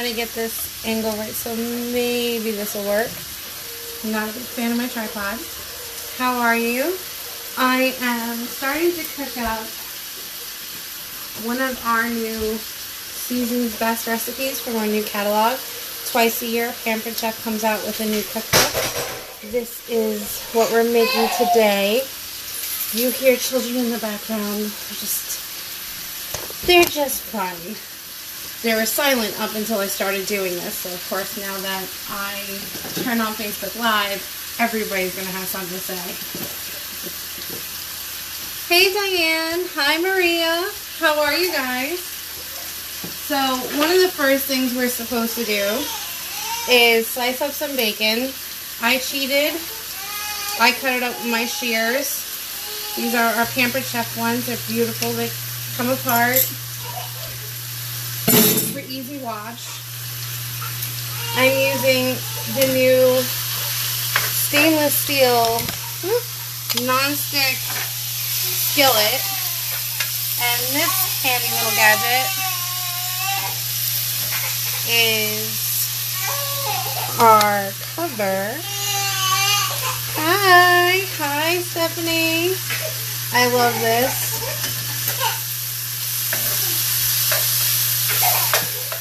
trying to get this angle right, so maybe this will work. I'm not a big fan of my tripod. How are you? I am starting to cook up one of our new season's best recipes from our new catalog. Twice a year, Pampered Chef comes out with a new cookbook. This is what we're making today. You hear children in the background. They're just fun. They were silent up until I started doing this. So, of course, now that I turn on Facebook Live, everybody's going to have something to say. Hey, Diane. Hi, Maria. How are you guys? So, one of the first things we're supposed to do is slice up some bacon. I cheated. I cut it up with my shears. These are our Pampered Chef ones. They're beautiful. They come apart. For easy wash. I'm using the new stainless steel non-stick skillet. And this handy little gadget is our cover. Hi Stephanie. I love this.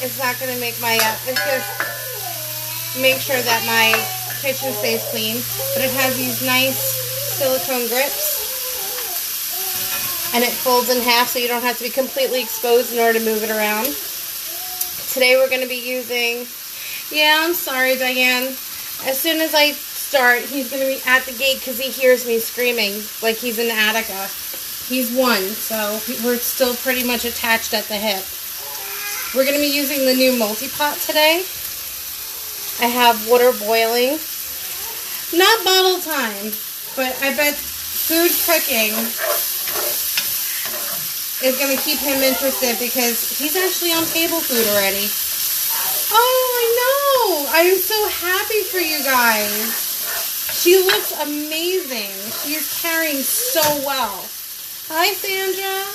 It's not going to make my, it's just make sure that my kitchen stays clean, but it has these nice silicone grips, and it folds in half so you don't have to be completely exposed in order to move it around. Today we're going to be using, yeah, I'm sorry, Diane. As soon as I start, he's going to be at the gate because he hears me screaming like he's in Attica. He's one, so we're still pretty much attached at the hip. We're going to be using the new multi-pot today. I have water boiling. Not bottle time, but I bet food cooking is going to keep him interested because he's actually on table food already. Oh, I know. I am so happy for you guys. She looks amazing. She is carrying so well. Hi, Sandra.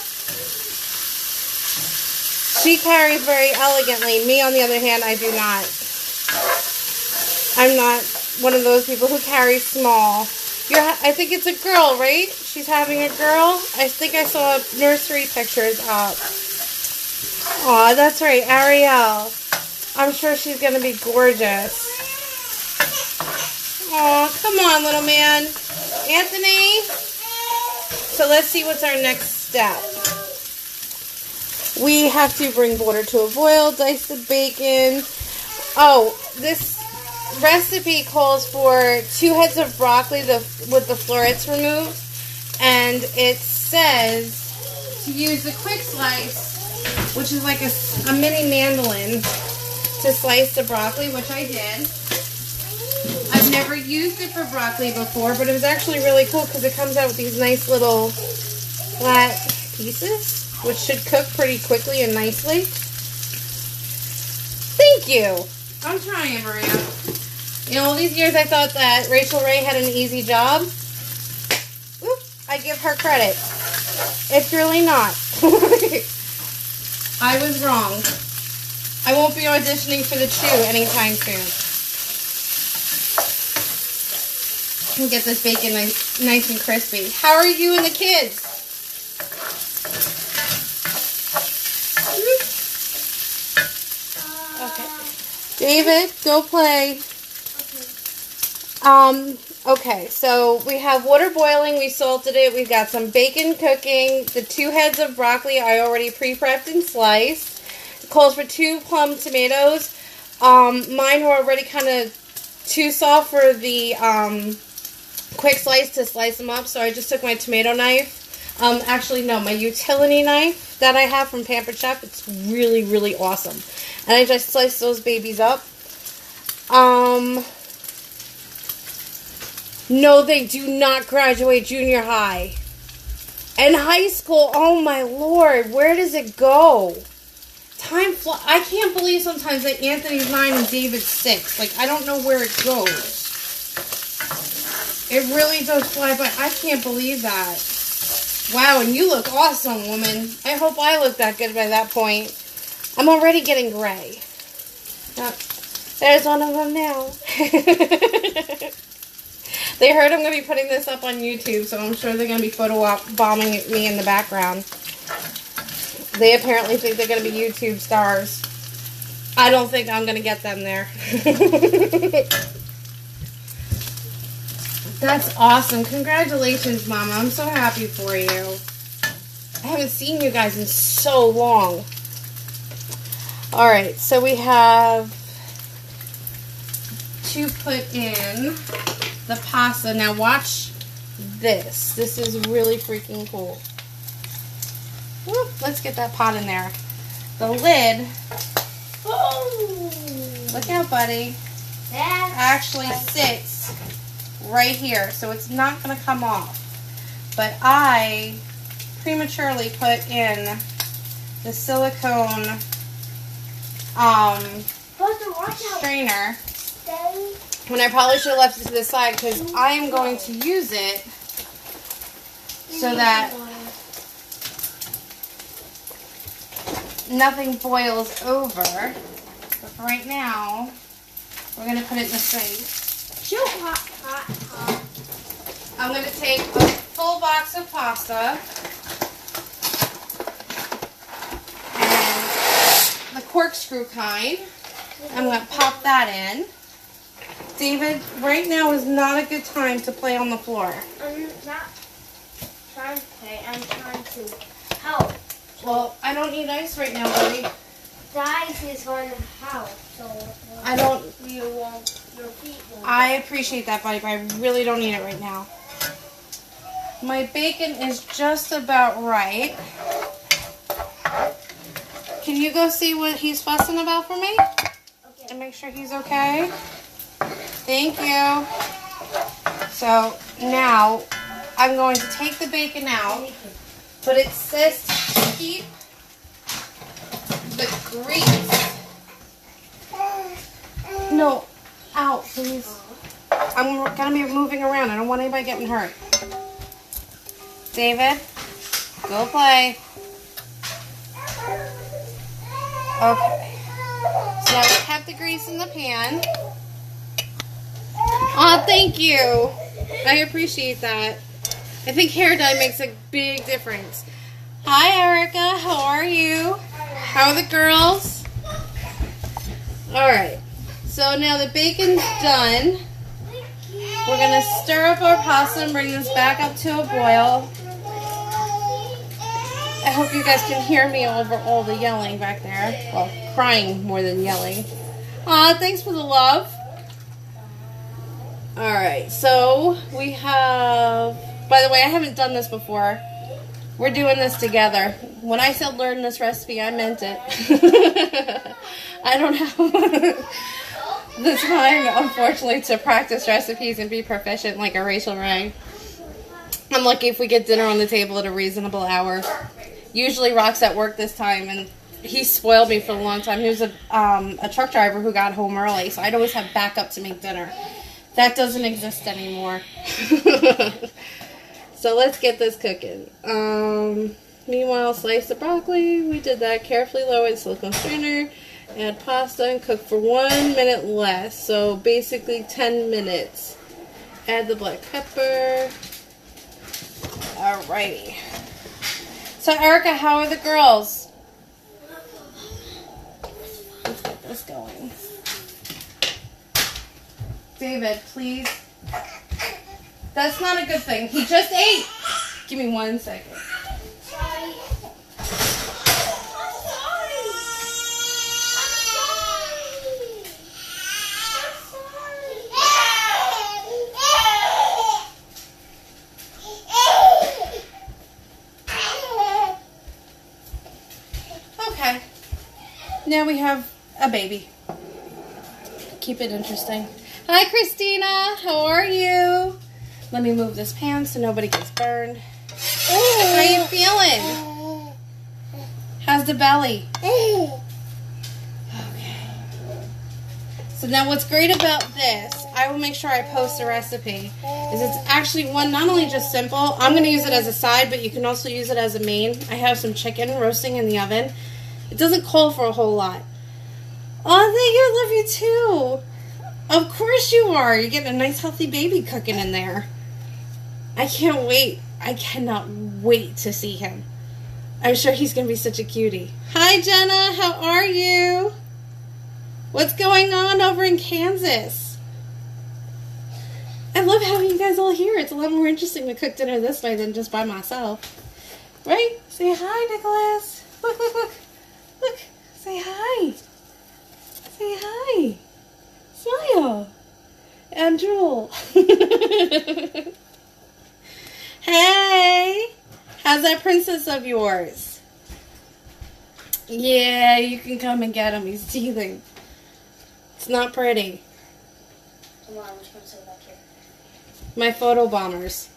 She carries very elegantly. Me, on the other hand, I do not. I'm not one of those people who carry small. I think it's a girl, right? She's having a girl. I think I saw nursery pictures up. Aw, that's right, Ariel. I'm sure she's going to be gorgeous. Aw, come on, little man. Anthony? So let's see what's our next step. We have to bring water to a boil, dice the bacon. Oh, this recipe calls for 2 heads of broccoli with the florets removed. And it says to use the quick slice, which is like a mini mandolin, to slice the broccoli, which I did. I've never used it for broccoli before, but it was actually really cool because it comes out with these nice little flat pieces, which should cook pretty quickly and nicely. Thank you. I'm trying, Maria. You know, all these years I thought that Rachel Ray had an easy job. Oop, I give her credit. It's really not. I was wrong. I won't be auditioning for the Chew anytime soon. And get this bacon nice and crispy. How are you and the kids? Okay. David, go play. Okay, so we have water boiling. We salted it. We've got some bacon cooking. The 2 heads of broccoli I already pre-prepped and sliced. It calls for 2 plum tomatoes. Mine were already kind of too soft for the quick slice to slice them up, so I just took my tomato knife. Actually, no, my utility knife that I have from Pampered Chef. It's really, really awesome. And I just sliced those babies up. No, they do not graduate junior high. And high school, oh my lord, where does it go? Time flies. I can't believe sometimes that Anthony's 9 and David's 6. Like, I don't know where it goes. It really does fly by. I can't believe that. Wow, and you look awesome, woman. I hope I look that good by that point. I'm already getting gray. Oh, there's one of them now. They heard I'm going to be putting this up on YouTube, so I'm sure they're going to be bombing me in the background. They apparently think they're going to be YouTube stars. I don't think I'm going to get them there. That's awesome. Congratulations, Mama. I'm so happy for you. I haven't seen you guys in so long. Alright, so we have to put in the pasta. Now watch this. This is really freaking cool. Whoop, let's get that pot in there. The lid, oh, look out, buddy, actually sits right here, so it's not going to come off. But I prematurely put in the silicone strainer when I probably should have left it to the side, because I am going to use it so that nothing boils over. But for right now, we're going to put it in the sink. I'm going to take a full box of pasta and the corkscrew kind. I'm going to pop that in. David, right now is not a good time to play on the floor. I'm not trying to play. I'm trying to help. Well, I don't need ice right now, buddy. The ice is going to help. So I don't. You won't. Your feet won't. I appreciate that, buddy, but I really don't need it right now. My bacon is just about right. Can you go see what he's fussing about for me? Okay. And make sure he's okay? Thank you. So now I'm going to take the bacon out, but it says to keep the grease. No, out, please. I'm going to be moving around. I don't want anybody getting hurt. David, go play. Okay. So now we kept the grease in the pan. Oh, thank you. I appreciate that. I think hair dye makes a big difference. Hi, Erica. How are you? How are the girls? Alright. So now the bacon's done. We're going to stir up our pasta and bring this back up to a boil. I hope you guys can hear me over all the yelling back there. Well, crying more than yelling. Aw, thanks for the love. Alright, so we have, by the way, I haven't done this before. We're doing this together. When I said learn this recipe, I meant it. I don't have the time, unfortunately, to practice recipes and be proficient like a Rachel Ray. I'm lucky if we get dinner on the table at a reasonable hour. Usually Rock's at work this time, and he spoiled me for a long time. He was a truck driver who got home early, so I'd always have backup to make dinner. That doesn't exist anymore. So let's get this cooking. Meanwhile, slice the broccoli. We did that. Carefully lower the silicone strainer. Add pasta and cook for 1 minute less. So basically 10 minutes. Add the black pepper. Alrighty. So Erica, how are the girls? Let's get this going. David, please. That's not a good thing. He just ate. Give me 1 second. Sorry. Okay. Now we have a baby. Keep it interesting. Hi, Christina. How are you? Let me move this pan so nobody gets burned. How you feeling? How's the belly? Okay. So now what's great about this, I will make sure I post a recipe, is it's actually one, not only just simple, I'm going to use it as a side, but you can also use it as a main. I have some chicken roasting in the oven. It doesn't call for a whole lot. Oh, thank you. I love you too. Of course you are. You're getting a nice healthy baby cooking in there. I can't wait. I cannot wait to see him. I'm sure he's going to be such a cutie. Hi, Jenna. How are you? What's going on over in Kansas? I love having you guys all here. It's a lot more interesting to cook dinner this way than just by myself. Right? Say hi, Nicholas. Look, look, look. Look. Say hi. Say hi. Smile. And drool. Hey. How's that princess of yours? Yeah, you can come and get him. He's teething. It's not pretty. Come on, which one's back here? My photo bombers.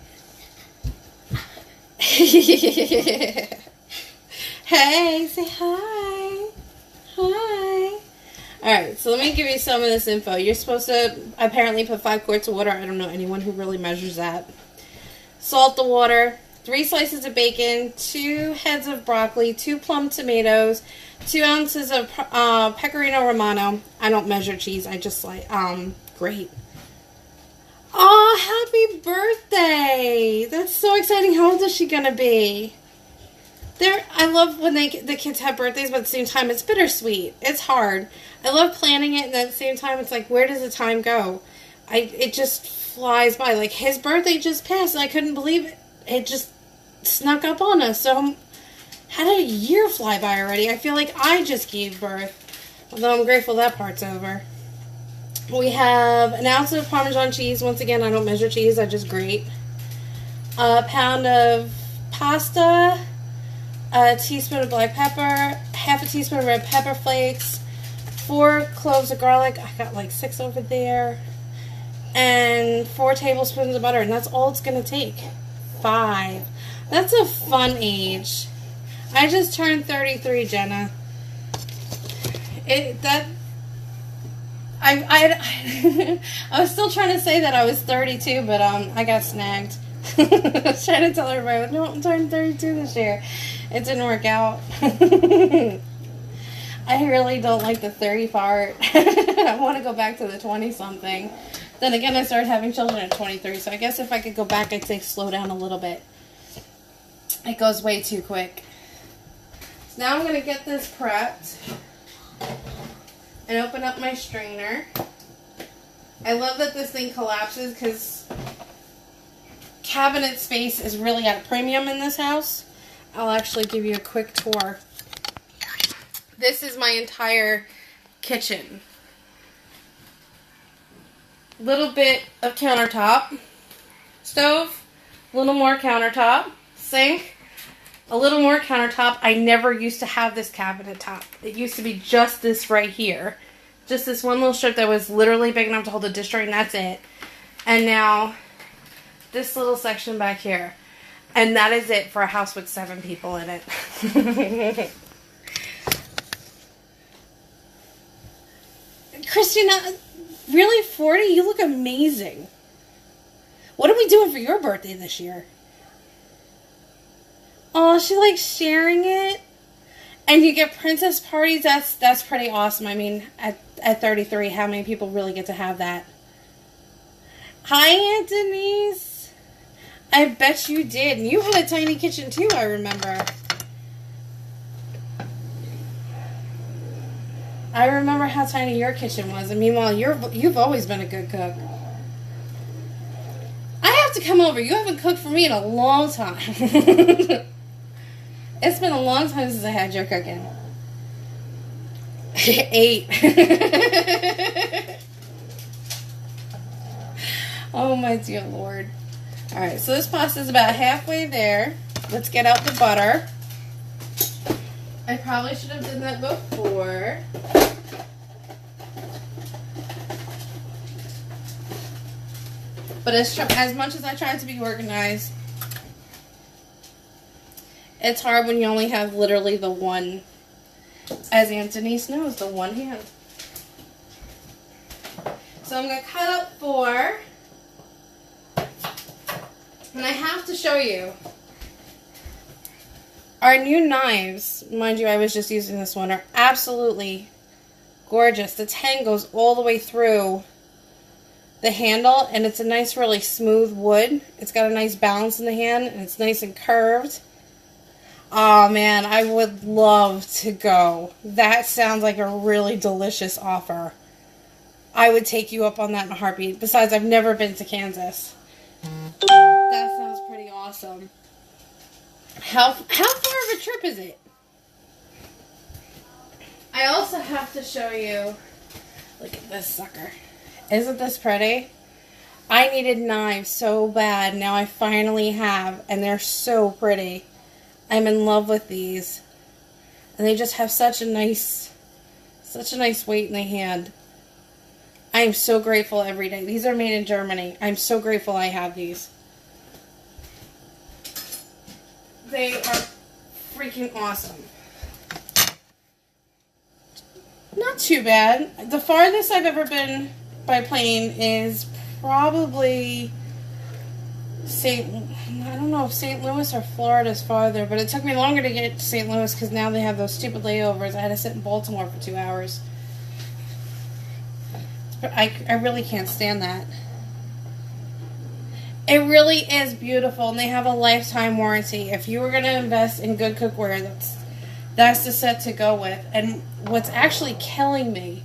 Hey, say hi. Hi. Alright, so let me give you some of this info. You're supposed to apparently put 5 quarts of water. I don't know anyone who really measures that. Salt the water. 3 slices of bacon, 2 heads of broccoli, 2 plum tomatoes, 2 ounces of pecorino romano. I don't measure cheese. I just like, grate. Oh, happy birthday. That's so exciting. How old is she going to be? I love when the kids have birthdays, but at the same time, it's bittersweet. It's hard. I love planning it, and at the same time, it's like, where does the time go? It just flies by. Like, his birthday just passed, and I couldn't believe it. It just snuck up on us. So, how did a year fly by already? I feel like I just gave birth. Although I'm grateful that part's over. We have an ounce of Parmesan cheese. Once again, I don't measure cheese. I just grate. A pound of pasta. A teaspoon of black pepper. Half a teaspoon of red pepper flakes. 4 cloves of garlic. I got like 6 over there. And 4 tablespoons of butter. And that's all it's going to take. 5. That's a fun age. I just turned 33, Jenna. I was still trying to say that I was 32, but I got snagged. I was trying to tell everybody, no, I'm turning 32 this year. It didn't work out. I really don't like the 30 part. I want to go back to the 20-something. Then again, I started having children at 23, so I guess if I could go back, I'd say slow down a little bit. It goes way too quick. So now I'm going to get this prepped and open up my strainer. I love that this thing collapses because cabinet space is really at a premium in this house. I'll actually give you a quick tour. This is my entire kitchen. Little bit of countertop, stove, a little more countertop, sink, a little more countertop. I never used to have this cabinet top. It used to be just this right here. Just this one little strip that was literally big enough to hold a dish tray, and that's it. And now this little section back here. And that is it for a house with 7 people in it. Christina, really 40? You look amazing. What are we doing for your birthday this year? Oh, she likes sharing it. And you get princess parties. That's pretty awesome. I mean, at 33, how many people really get to have that? Hi, Aunt Denise. I bet you did. And you had a tiny kitchen too, I remember. I remember how tiny your kitchen was. And meanwhile, you've always been a good cook. I have to come over. You haven't cooked for me in a long time. It's been a long time since I had your cooking. 8. Oh, my dear Lord. Alright, so this pasta is about halfway there. Let's get out the butter. I probably should have done that before. But as much as I try to be organized, it's hard when you only have literally the one, as Aunt Denise knows, the one hand. So I'm going to cut up 4. And I have to show you. Our new knives, mind you, I was just using this one, are absolutely gorgeous. The tang goes all the way through the handle, and it's a nice, really smooth wood. It's got a nice balance in the hand, and it's nice and curved. Oh, man, I would love to go. That sounds like a really delicious offer. I would take you up on that in a heartbeat. Besides, I've never been to Kansas. That sounds pretty awesome. How far of a trip is it? I also have to show you. Look at this sucker. Isn't this pretty? I needed knives so bad. Now I finally have, and they're so pretty. I'm in love with these. And they just have such a nice weight in the hand. I am so grateful every day. These are made in Germany. I'm so grateful I have these. They are freaking awesome. Not too bad. The farthest I've ever been by plane is probably I don't know if St. Louis or Florida is farther, but it took me longer to get to St. Louis because now they have those stupid layovers. I had to sit in Baltimore for 2 hours. I really can't stand that. It really is beautiful, and they have a lifetime warranty. If you were going to invest in good cookware, that's the set to go with. And what's actually killing me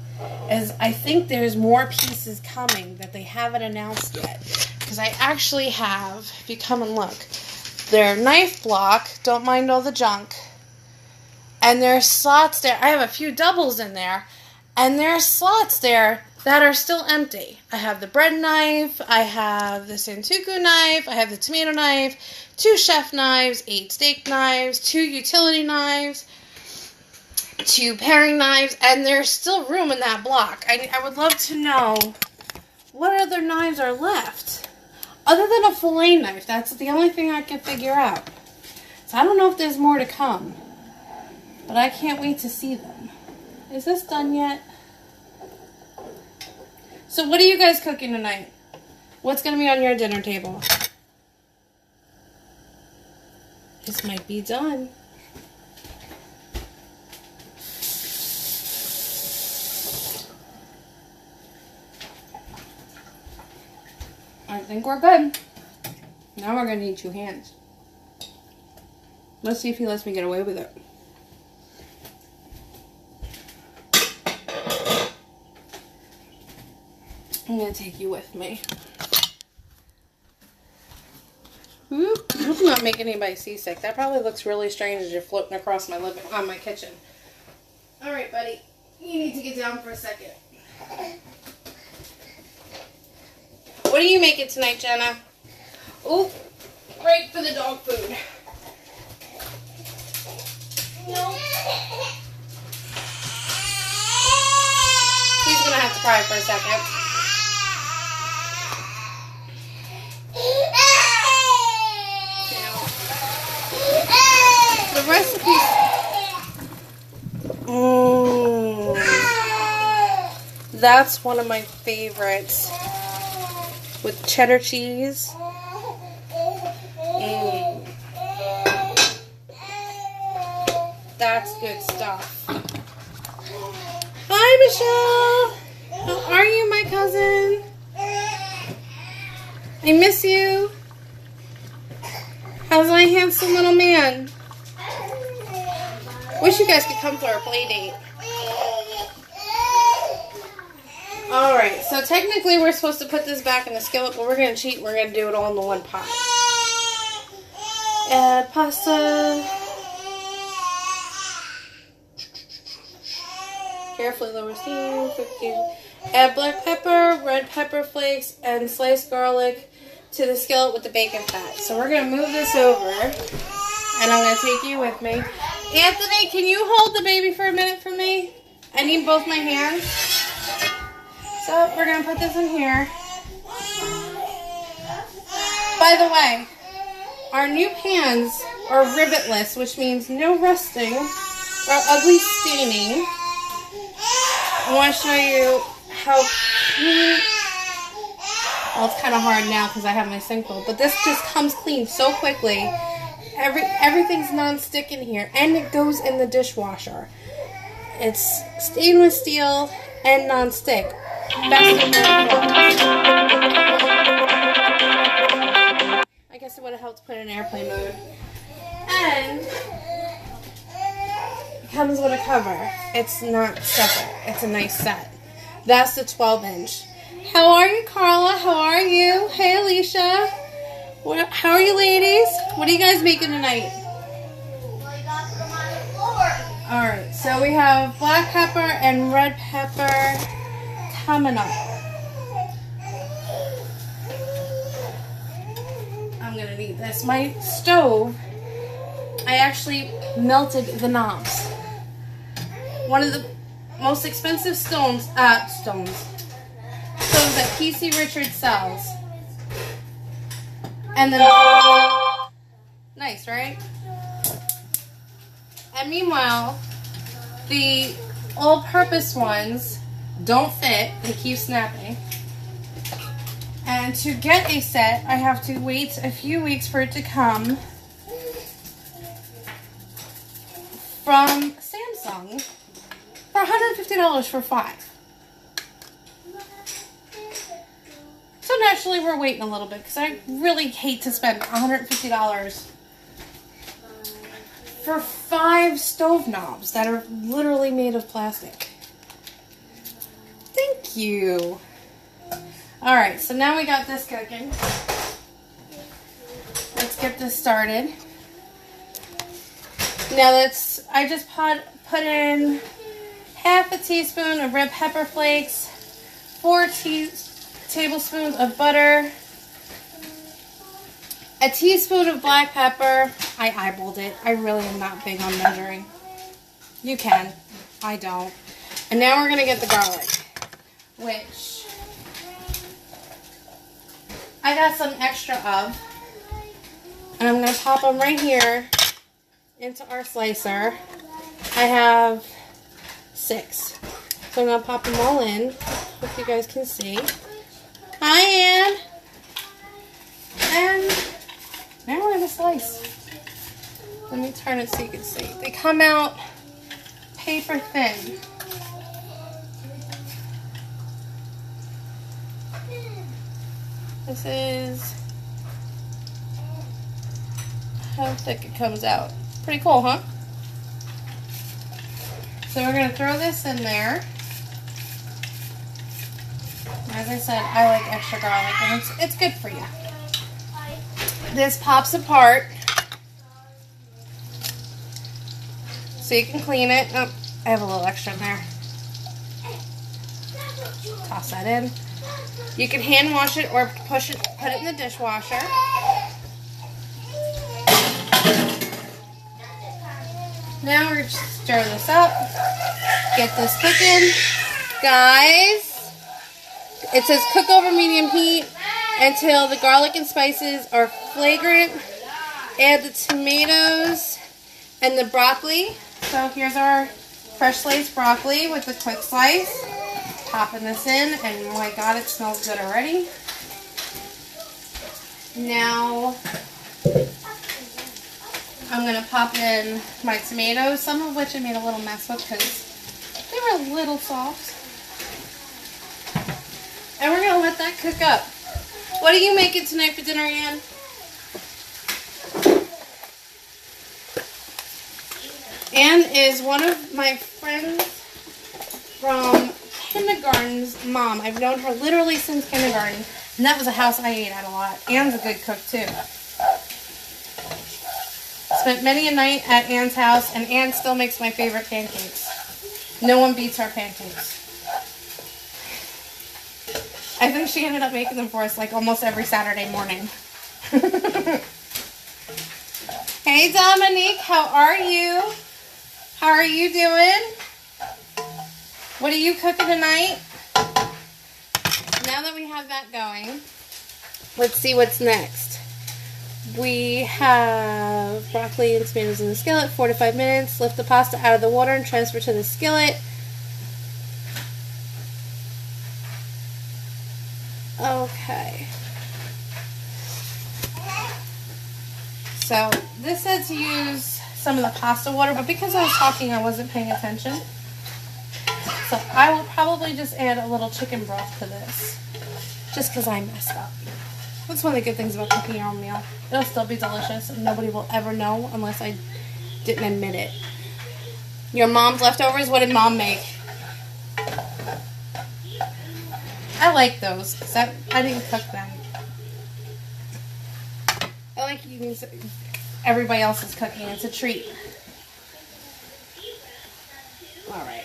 is I think there's more pieces coming that they haven't announced yet. Because I actually have, if you come and look, their knife block, don't mind all the junk, and there's slots there. I have a few doubles in there, and there's slots there that are still empty. I have the bread knife, I have the Santoku knife, I have the tomato knife, 2 chef knives, 8 steak knives, 2 utility knives, 2 paring knives, and there's still room in that block. I would love to know what other knives are left. Other than a fillet knife, that's the only thing I can figure out. So I don't know if there's more to come, but I can't wait to see them. Is this done yet? So what are you guys cooking tonight? What's going to be on your dinner table? This might be done. I think we're good. Now we're going to need 2 hands. Let's see if he lets me get away with it. I'm going to take you with me. Oop. I hope I'm not making anybody seasick. That probably looks really strange as you're floating across my my kitchen. Alright, buddy. You need to get down for a second. What are you making tonight, Jenna? Oh, right for the dog food. No. He's going to have to cry for a second. The recipe. That's one of my favorites. With cheddar cheese. That's good stuff. Hi, Michelle. How are you, my cousin? I miss you. How's my handsome little man? Wish you guys could come for a play date. Alright, so technically we're supposed to put this back in the skillet, but we're going to cheat. We're going to do it all in the one pot. Add pasta. Carefully lower steam. Add black pepper, red pepper flakes, and sliced garlic to the skillet with the bacon fat. So we're going to move this over, and I'm going to take you with me. Anthony, can you hold the baby for a minute for me? I need both my hands. So we're going to put this in here. By the way, our new pans are rivetless, which means no rusting or ugly staining. I want to show you how clean. Well, it's kind of hard now because I have my sink full, but this just comes clean so quickly. Everything's non-stick in here, and it goes in the dishwasher. It's stainless steel and non-stick. Best of both worlds. I guess it would have helped put it in airplane mode. And it comes with a cover. It's not separate. It's a nice set. That's the 12-inch. How are you, Carla? How are you? Hey, Alicia. How are you, ladies? What are you guys making tonight? Alright, so we have black pepper and red pepper coming up. I'm going to need this. My stove, I actually melted the knobs. One of the most expensive stoves that PC Richards sells. And then, nice, right? And meanwhile, the all-purpose ones don't fit. They keep snapping. And to get a set, I have to wait a few weeks for it to come from Samsung for $150 for 5. So naturally, we're waiting a little bit because I really hate to spend $150 for 5 stove knobs that are literally made of plastic. Thank you. Alright, so now we got this cooking. Let's get this started. Now I just put in half a teaspoon of red pepper flakes, 4 tablespoons of butter, a teaspoon of black pepper. I eyeballed it. I really am not big on measuring. You can. I don't. And now we're going to get the garlic, which I got some extra of. And I'm going to pop them right here into our slicer. I have 6. So I'm going to pop them all in. Hope you guys can see. Hi, Ann. And now we're going to slice. Let me turn it so you can see. They come out paper thin. This is how thick it comes out. Pretty cool, huh? So we're going to throw this in there. As I said, I like extra garlic, and it's good for you. This pops apart, so you can clean it. Oh, I have a little extra in there. Toss that in. You can hand wash it or put it in the dishwasher. Now we're just stir this up. Get this cooking, guys. It says cook over medium heat until the garlic and spices are flagrant. Add the tomatoes and the broccoli. So here's our fresh sliced broccoli with the quick slice. Popping this in, and my God, it smells good already. Now I'm going to pop in my tomatoes, some of which I made a little mess with because they were a little soft. And we're going to let that cook up. What are you making tonight for dinner, Ann? Ann is one of my friends from kindergarten's mom. I've known her literally since kindergarten. And that was a house I ate at a lot. Ann's a good cook, too. Spent many a night at Ann's house, and Ann still makes my favorite pancakes. No one beats our pancakes. I think she ended up making them for us like almost every Saturday morning. Hey Dominique, how are you? How are you doing? What are you cooking tonight? Now that we have that going, let's see what's next. We have broccoli and tomatoes in the skillet, 4 to 5 minutes. Lift the pasta out of the water and transfer to the skillet. Okay. So this said to use some of the pasta water, but because I was talking, I wasn't paying attention. So I will probably just add a little chicken broth to this. Just because I messed up. That's one of the good things about cooking your own meal. It'll still be delicious and nobody will ever know unless I didn't admit it. Your mom's leftovers, what did mom make? I like those because I didn't cook them. I like eating everybody else's cooking. It's a treat. Alright.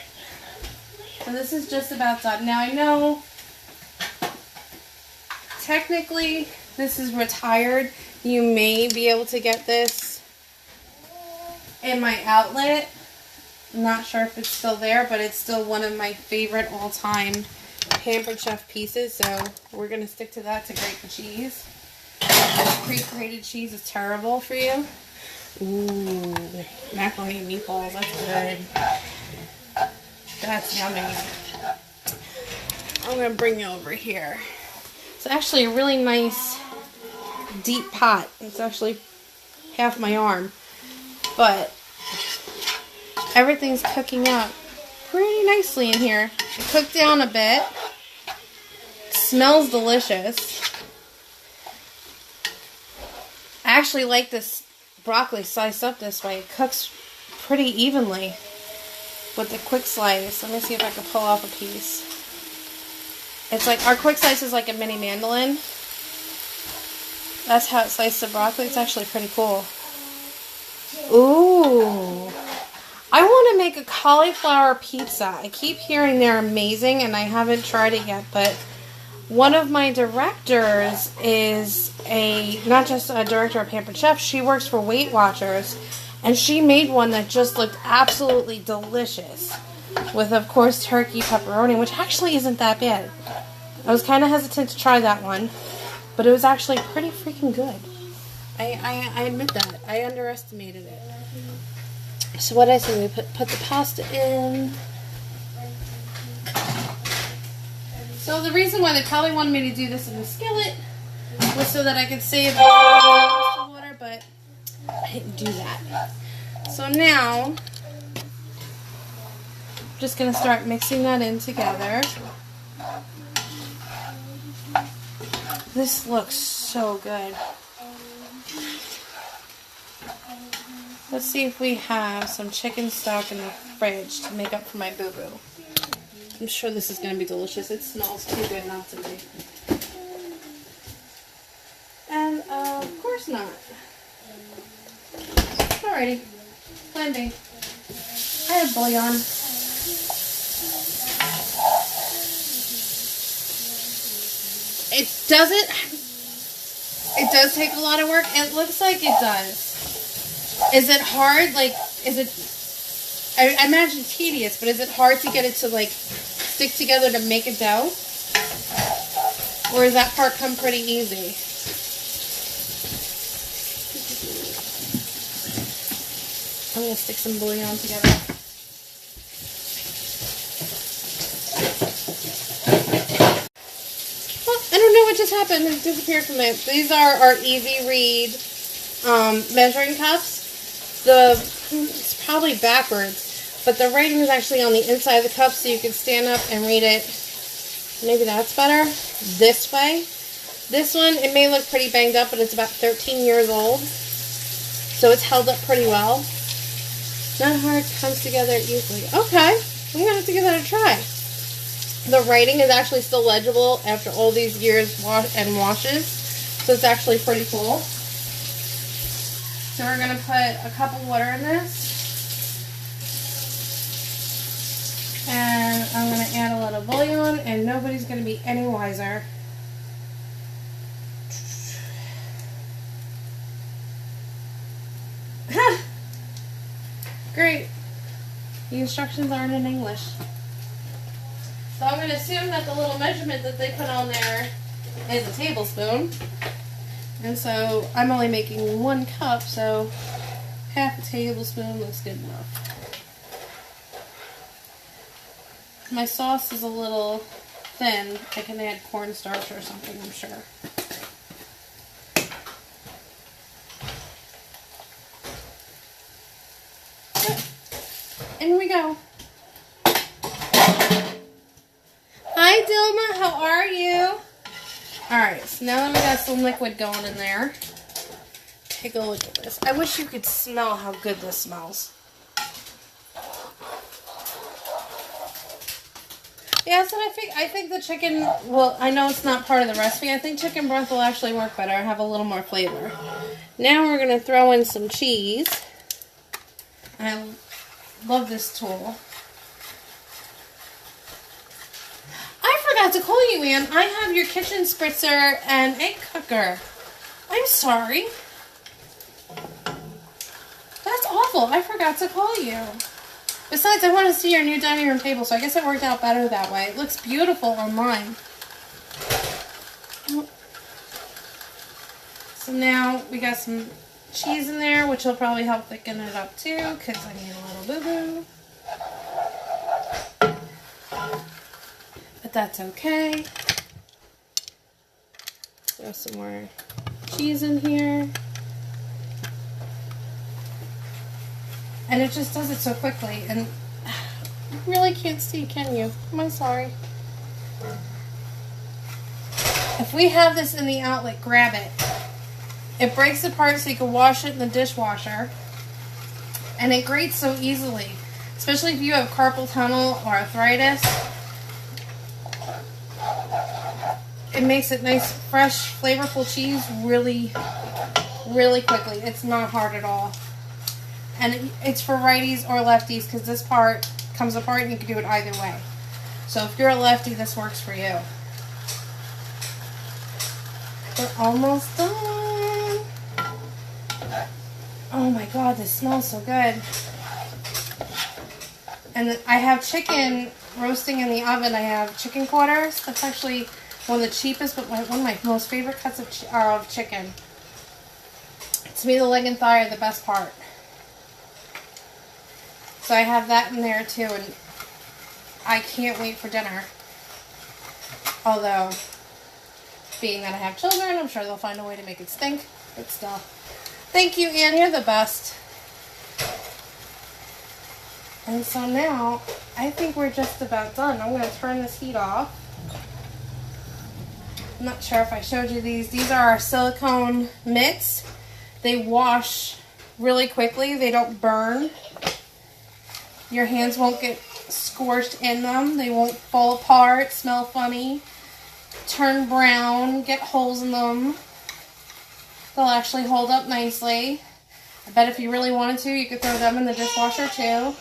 So this is just about done. Now I know technically this is retired. You may be able to get this in my outlet. I'm not sure if it's still there, but it's still one of my favorite all-time Pampered Chef pieces, so we're going to stick to that to grate the cheese. Pre-grated cheese is terrible for you. Ooh, macaroni and meatballs, that's good. That's yummy. I'm going to bring you over here. It's actually a really nice deep pot. It's actually half my arm. But everything's cooking up pretty nicely in here. It cooked down a bit. Smells delicious. I actually like this broccoli sliced up this way. It cooks pretty evenly with the quick slice. Let me see if I can pull off a piece. It's like, our quick slice is like a mini mandolin. That's how it sliced the broccoli. It's actually pretty cool. Ooh. I want to make a cauliflower pizza. I keep hearing they're amazing and I haven't tried it yet, but one of my directors is not just a director of Pampered Chef, she works for Weight Watchers, and she made one that just looked absolutely delicious with, of course, turkey pepperoni, which actually isn't that bad. I was kind of hesitant to try that one, but it was actually pretty freaking good. I admit that. I underestimated it. So what I say, we put the pasta in. So the reason why they probably wanted me to do this in the skillet was so that I could save the water, but I didn't do that. So now, I'm just going to start mixing that in together. This looks so good. Let's see if we have some chicken stock in the fridge to make up for my boo-boo. I'm sure this is going to be delicious. It smells too good not to be. And of course not. Alrighty. Blending. I have bouillon. It does take a lot of work. It looks like it does. Is it hard? Like, is it, I imagine tedious, but is it hard to get it to, like, stick together to make a dough? Or does that part come pretty easy? I'm going to stick some bouillon together. Oh, I don't know what just happened. It disappeared from it. These are our Easy Read measuring cups. It's probably backwards, but the writing is actually on the inside of the cup, so you can stand up and read it. Maybe that's better. This way. This one, it may look pretty banged up, but it's about 13 years old, so it's held up pretty well. Not hard, comes together easily. Okay, I'm gonna have to give that a try. The writing is actually still legible after all these years and washes, so it's actually pretty cool. So we're going to put a cup of water in this. And I'm going to add a little bouillon, and nobody's going to be any wiser. Great. The instructions aren't in English. So I'm going to assume that the little measurement that they put on there is a tablespoon. And so I'm only making 1 cup, so half a tablespoon looks good enough. My sauce is a little thin. I can add cornstarch or something, I'm sure. Good. In we go. Hi, Dilma. How are you? Alright, so now that we got some liquid going in there, take a look at this. I wish you could smell how good this smells. Yeah, so I think the chicken, well, I know it's not part of the recipe. I think chicken broth will actually work better, have a little more flavor. Now we're going to throw in some cheese. I love this tool. I forgot to call you, Ann. I have your kitchen spritzer and egg cooker. I'm sorry. That's awful. I forgot to call you. Besides, I want to see your new dining room table, so I guess it worked out better that way. It looks beautiful online. So now we got some cheese in there, which will probably help thicken it up too, because I need a little boo-boo. But that's okay. Throw some more cheese in here. And it just does it so quickly, and you really can't see, can you? I'm sorry. If we have this in the outlet, grab it. It breaks apart so you can wash it in the dishwasher. And it grates so easily, especially if you have carpal tunnel or arthritis. It makes it nice, fresh, flavorful cheese really, really quickly. It's not hard at all. And it's for righties or lefties, because this part comes apart and you can do it either way. So if you're a lefty, this works for you. We're almost done. Oh my god, this smells so good. And I have chicken roasting in the oven. I have chicken quarters. That's actually one of the cheapest, but one of my most favorite cuts of chicken. To me, the leg and thigh are the best part. So I have that in there too, and I can't wait for dinner. Although, being that I have children, I'm sure they'll find a way to make it stink, but still. Thank you, Ann, you're the best. And so now, I think we're just about done. I'm going to turn this heat off. I'm not sure if I showed you these. These are our silicone mitts. They wash really quickly. They don't burn. Your hands won't get scorched in them. They won't fall apart, smell funny, turn brown, get holes in them. They'll actually hold up nicely. I bet if you really wanted to, you could throw them in the dishwasher too.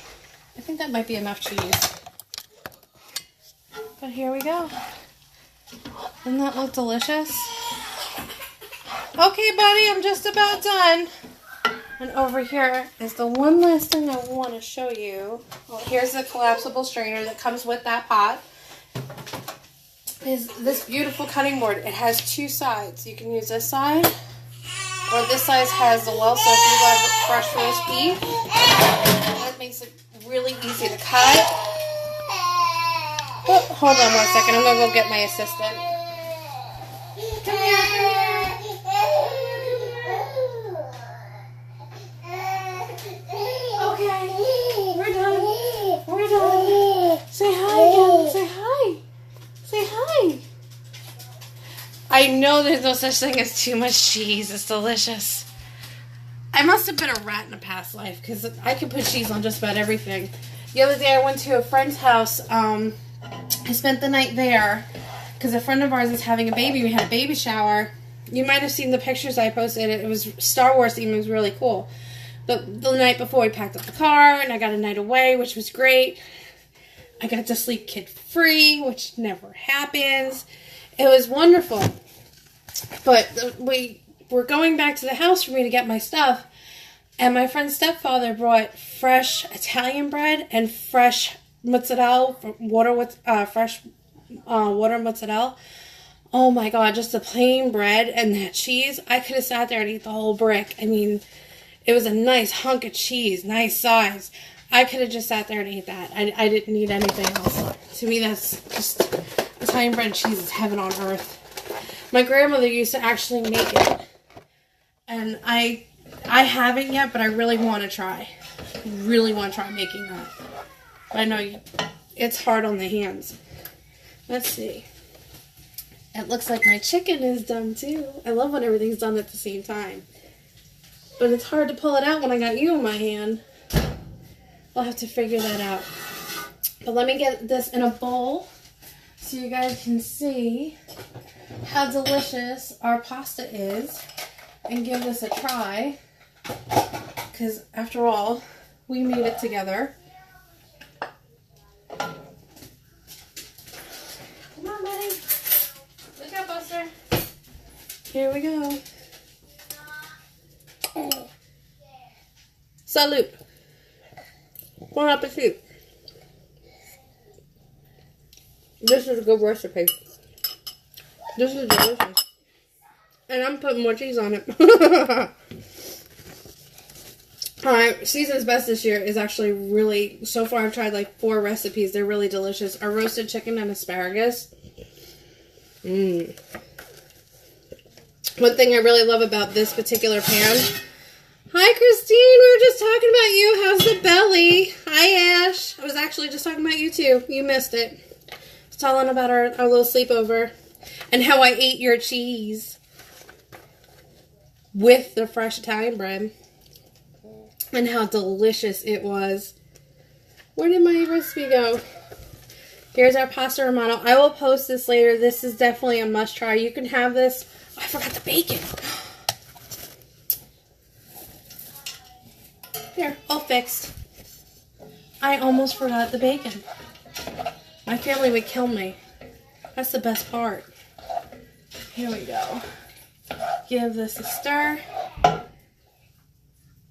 I think that might be enough cheese. But here we go. Doesn't that look delicious? Okay, buddy, I'm just about done. And over here is the one last thing I want to show you. Well, here's the collapsible strainer that comes with that pot. Is this beautiful cutting board. It has two sides. You can use this side, or this side has the well, so if you love fresh roast beef, that makes it really easy to cut. Oh, hold on one second. I'm going to go get my assistant. Come here. We're done. Say hi again. Say hi. Say hi. I know there's no such thing as too much cheese. It's delicious. I must have been a rat in a past life, because I can put cheese on just about everything. The other day I went to a friend's house. I spent the night there because a friend of ours is having a baby. We had a baby shower. You might have seen the pictures I posted. It was Star Wars theme. It was really cool. But the night before, we packed up the car, and I got a night away, which was great. I got to sleep kid-free, which never happens. It was wonderful. But we were going back to the house for me to get my stuff, and my friend's stepfather brought fresh Italian bread and fresh mozzarella, fresh water mozzarella. Oh my god, just the plain bread and that cheese. I could have sat there and eat the whole brick. I mean, it was a nice hunk of cheese, nice size. I could have just sat there and ate that. I didn't need anything else. To me, that's just Italian bread and cheese is heaven on earth. My grandmother used to actually make it. And I haven't yet, but I really want to try. Really want to try making that. But I know it's hard on the hands. Let's see. It looks like my chicken is done too. I love when everything's done at the same time. But it's hard to pull it out when I got you in my hand. I'll have to figure that out. But let me get this in a bowl so you guys can see how delicious our pasta is and give this a try. Because after all, we made it together. Come on, buddy. Look out, Buster. Here we go. Salute. Bon appetit. This is a good recipe. This is delicious. And I'm putting more cheese on it. Alright, Season's Best this year is actually really, so far I've tried like 4 recipes. They're really delicious. Our roasted chicken and asparagus. One thing I really love about this particular pan. Hi, Christine. We were just talking about you. How's the belly? Hi, Ash. I was actually just talking about you, too. You missed it. I was telling about our little sleepover and how I ate your cheese with the fresh Italian bread and how delicious it was. Where did my recipe go? Here's our pasta Romano. I will post this later. This is definitely a must try. You can have this. Oh, I forgot the bacon. Here, all fixed. I almost forgot the bacon. My family would kill me. That's the best part. Here we go. Give this a stir.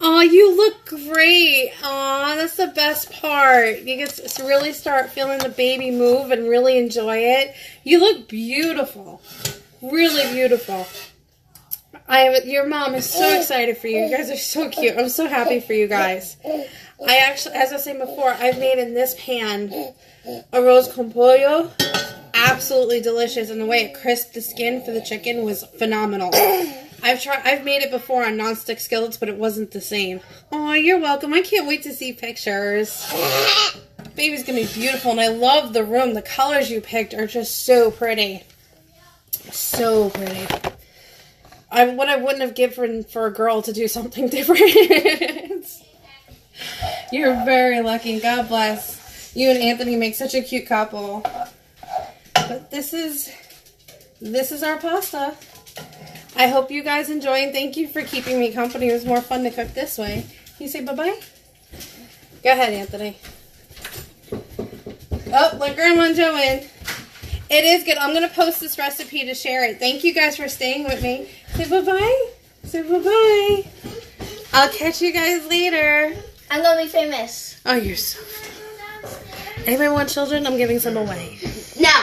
Oh, you look great. Aw, that's the best part. You get to really start feeling the baby move and really enjoy it. You look beautiful. Really beautiful. Your mom is so excited for you. You guys are so cute. I'm so happy for you guys. I actually, as I was saying before, I've made in this pan arroz con pollo. Absolutely delicious. And the way it crisped the skin for the chicken was phenomenal. I've made it before on non-stick skillets, but it wasn't the same. Oh, you're welcome. I can't wait to see pictures. Baby's gonna be beautiful, and I love the room. The colors you picked are just so pretty. So pretty. What I wouldn't have given for a girl to do something different. You're very lucky. God bless. You and Anthony make such a cute couple. But this is our pasta. I hope you guys enjoy, and thank you for keeping me company. It was more fun to cook this way. Can you say bye-bye? Go ahead, Anthony. Oh, let Grandma and Joe in. It is good. I'm going to post this recipe to share it. Thank you guys for staying with me. Say bye-bye. Say bye-bye. I'll catch you guys later. I'm going to be famous. Oh, you're so funny. Anybody want children? I'm giving some away. No.